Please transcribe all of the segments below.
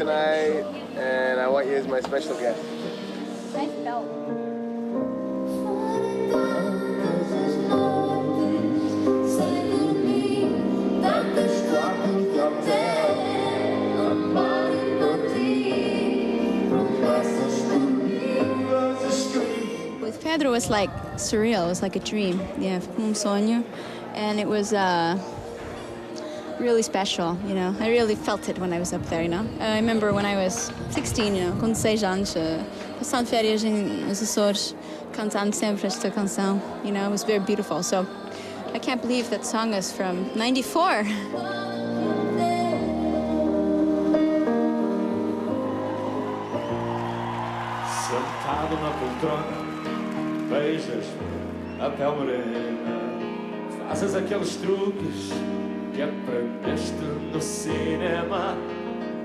tonight, and I want you as my special guest. Nice belt. With Pedro, it was like surreal. It was like a dream. Yeah, um sonho, and it was really special. You know, I really felt it when I was up there. You know, I remember when I was 16. You know, com 16 anos, passando férias nos Açores, cantando sempre esta canção. You know, it was very beautiful. So I can't believe that song is from '94. Sentado na poltrona, beijas a pele morena, fazes aqueles truques que aprendeste no cinema.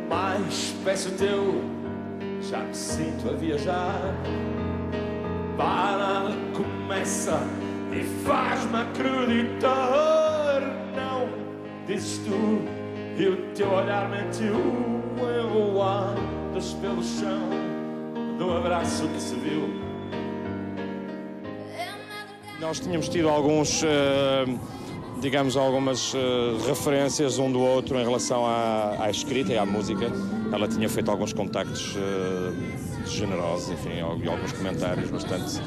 Mais peço teu, já me sinto a viajar. Para, começa e faz-me acreditar. Não, dizes tu, e o teu olhar mentiu. Eu andas pelo chão do abraço que se viu. Nós tínhamos tido alguns, digamos, algumas referências um do outro em relação à escrita e à música. Ela tinha feito alguns contactos generosos, enfim, e alguns comentários bastante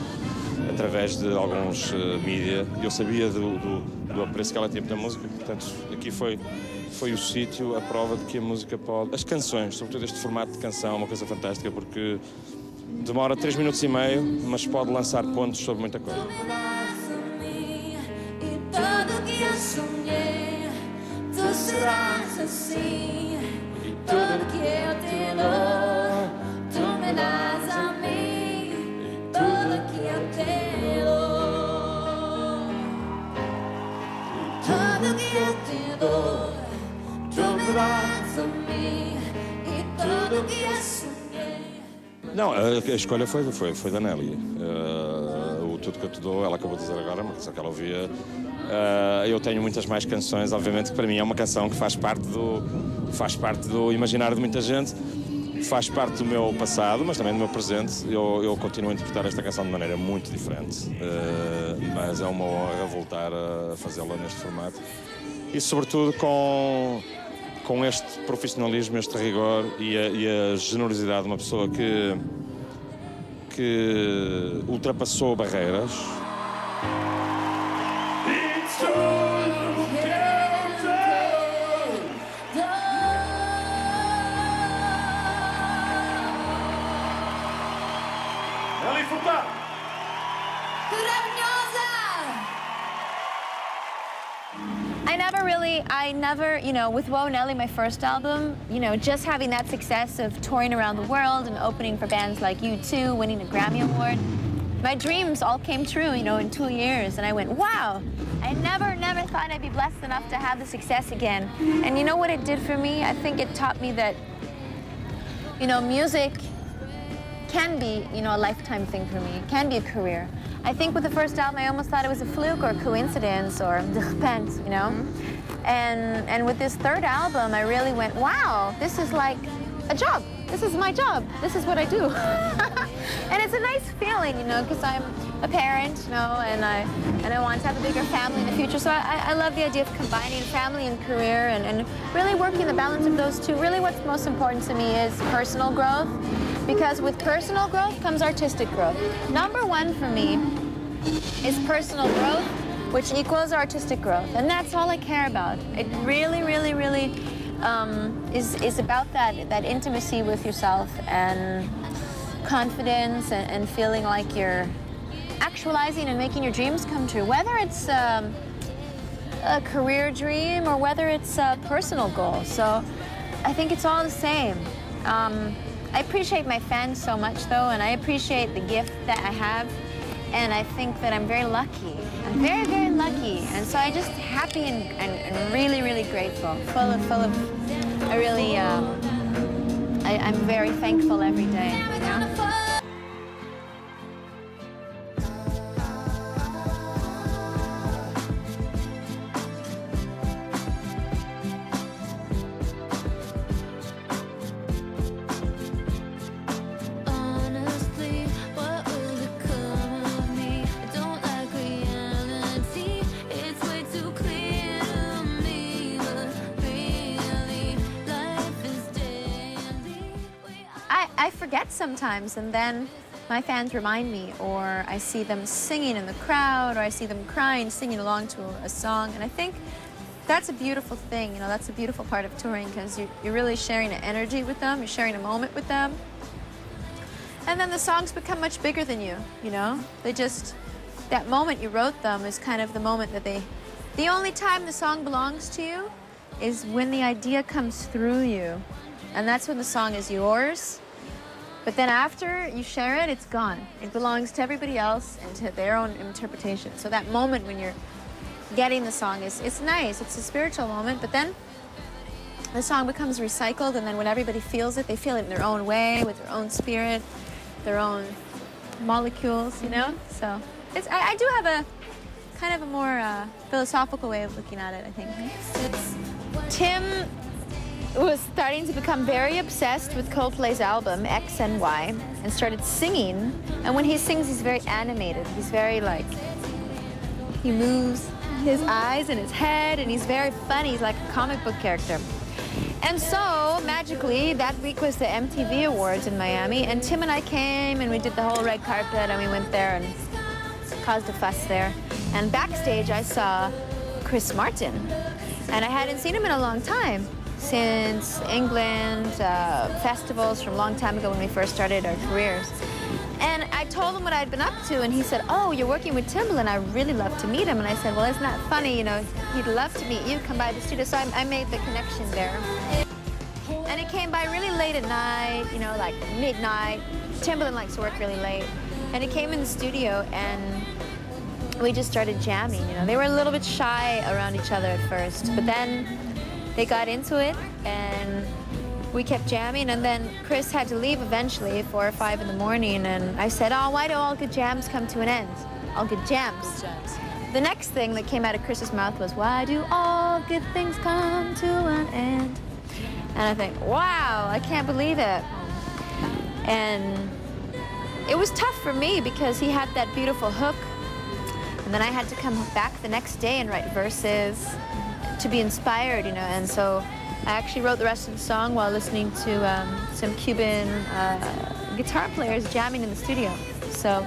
através de alguns mídia. Eu sabia do apreço que ela tinha pela música, portanto, aqui foi o sítio, a prova de que a música pode... As canções, sobretudo este formato de canção, é uma coisa fantástica, porque demora 3 minutos e meio, mas pode lançar pontos sobre muita coisa. Tu serás assim, e tudo que eu te dou, tu me das a mim, tudo que eu te dou, tudo que eu te dou, tu me das a mim, e tudo que eu sonhei. Não, a escolha foi da Nelly. O Tudo que eu te dou, ela acabou de dizer agora, uma canção que ela ouvia. Eu tenho muitas mais canções, obviamente que para mim é uma canção que faz parte do imaginário de muita gente, faz parte do meu passado, mas também do meu presente. Eu continuo a interpretar esta canção de maneira muito diferente, mas é uma honra voltar a fazê-la neste formato e sobretudo com este profissionalismo, este rigor e a generosidade de uma pessoa que ultrapassou barreiras. Nelly Furtado! I never, you know, with Whoa Nelly, my first album, you know, just having that success of touring around the world and opening for bands like U2, winning a Grammy Award, my dreams all came true, you know, in 2 years. And I went, wow, I never thought I'd be blessed enough to have the success again. And you know what it did for me? I think it taught me that, you know, music can be, you know, a lifetime thing for me. It can be a career. I think with the first album, I almost thought it was a fluke or a coincidence or de repente, you know? And with this third album, I really went, wow, this is like a job. This is my job. This is what I do. And it's a nice feeling, you know, because I'm a parent, you know, and I want to have a bigger family in the future. So I love the idea of combining family and career and really working the balance of those two. Really what's most important to me is personal growth, because with personal growth comes artistic growth. Number one for me is personal growth, which equals artistic growth. And that's all I care about. It really is about that intimacy with yourself and confidence and feeling like you're actualizing and making your dreams come true. Whether it's a career dream or whether it's a personal goal. So I think it's all the same. I appreciate my fans so much though, and I appreciate the gift that I have. And I think that I'm very lucky. I'm very lucky. And so I'm just happy and really grateful. Full of, I'm very thankful every day. You know? I forget sometimes, and then my fans remind me, or I see them singing in the crowd, or I see them crying, singing along to a song, and I think that's a beautiful thing, you know, that's a beautiful part of touring, because you're really sharing an energy with them, you're sharing a moment with them. And then the songs become much bigger than you know? They just, that moment you wrote them is kind of the moment that the only time the song belongs to you is when the idea comes through you. And that's when the song is yours. But then after you share it, it's gone. It belongs to everybody else and to their own interpretation. So that moment when you're getting the song it's nice, it's a spiritual moment, but then the song becomes recycled, and then when everybody feels it, they feel it in their own way, with their own spirit, their own molecules, you know? So I do have a kind of a more philosophical way of looking at it, I think. Tim was starting to become very obsessed with Coldplay's album, X and Y, and started singing. And when he sings, he's very animated. He's very like, he moves his eyes and his head, and he's very funny. He's like a comic book character. And so, magically, that week was the MTV Awards in Miami, and Tim and I came, and we did the whole red carpet, and we went there and caused a fuss there. And backstage, I saw Chris Martin, and I hadn't seen him in a long time, since England, festivals from a long time ago when we first started our careers. And I told him what I'd been up to, and he said, "Oh, you're working with Timbaland, I'd really love to meet him." And I said, "Well, isn't that funny, you know, he'd love to meet you, come by the studio." So I made the connection there. And it came by really late at night, you know, like midnight. Timbaland likes to work really late. And he came in the studio, and we just started jamming, you know. They were a little bit shy around each other at first, but then they got into it, and we kept jamming, and then Chris had to leave eventually, 4 or 5 in the morning, and I said, "Oh, why do all good jams come to an end? All good jams." The next thing that came out of Chris's mouth was, "Why do all good things come to an end?" And I think, wow, I can't believe it. And it was tough for me because he had that beautiful hook, and then I had to come back the next day and write verses to be inspired, you know, and so I actually wrote the rest of the song while listening to some Cuban guitar players jamming in the studio. So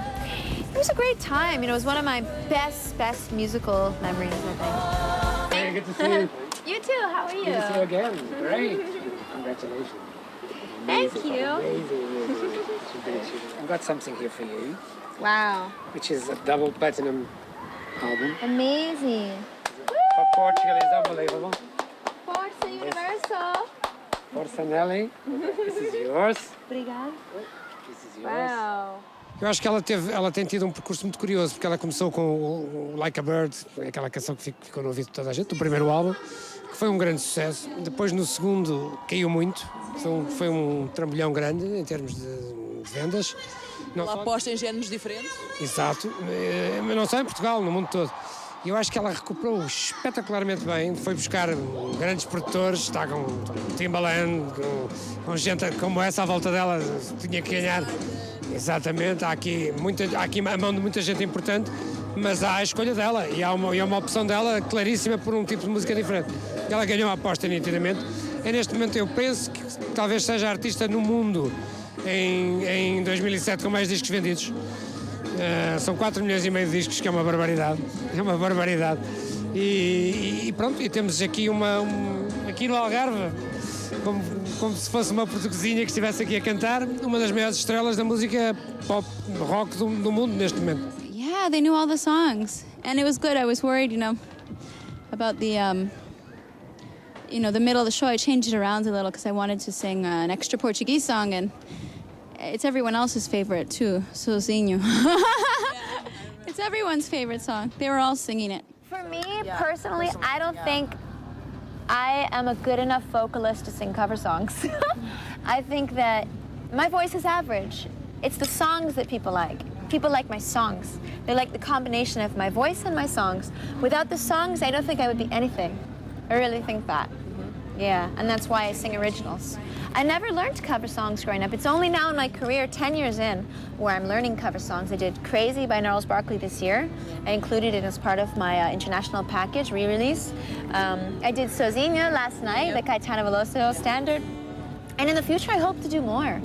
it was a great time. You know, it was one of my best musical memories, I think. Very good to see you. You too. How are you? Good to see you again. Great. Congratulations. Thank you. Amazing. I've got something here for you, Wow. which is a double platinum album. Amazing. For Portugal is unbelievable. Força Universal. Força Nelly. This is yours. Obrigada. This is yours. Wow. Eu acho que ela tem tido um percurso muito curioso, porque ela começou com o Like a Bird, aquela canção que ficou no ouvido de toda a gente, do primeiro álbum, que foi um grande sucesso. Depois, no segundo, caiu muito. Foi um trambolhão grande em termos de vendas. Ela aposta em géneros diferentes? Exato, mas não só em Portugal, no mundo todo. E eu acho que ela recuperou espetacularmente bem, foi buscar grandes produtores, está com Timbaland, com gente como essa à volta dela, tinha que ganhar. Exatamente, há aqui a mão de muita gente importante, mas há a escolha dela e há uma opção dela claríssima por um tipo de música diferente. Ela ganhou a aposta nitidamente. E neste momento eu penso que talvez seja a artista no mundo em 2007 com mais discos vendidos. São 4,5 milhões de discos, que é uma barbaridade. É uma barbaridade. E pronto, e temos aqui aqui no Algarve, como se fosse uma portuguesinha que estivesse aqui a cantar, uma das maiores estrelas da música pop, rock do mundo neste momento. Yeah, they knew all the songs. And it was good. I was worried, about the middle of the show. I changed it around a little because I wanted to sing an extra Portuguese song, and it's everyone else's favorite too, Sozinho. It's everyone's favorite song. They were all singing it. For me, personally, I don't think I am a good enough vocalist to sing cover songs. I think that my voice is average. It's the songs that people like. People like my songs. They like the combination of my voice and my songs. Without the songs, I don't think I would be anything. I really think that. Yeah, and that's why I sing originals. I never learned cover songs growing up. It's only now in my career, 10 years in, where I'm learning cover songs. I did Crazy by Gnarls Barkley this year. I included it as part of my international package, re-release. I did Sozinha last night, the Caetano Veloso standard. And in the future, I hope to do more.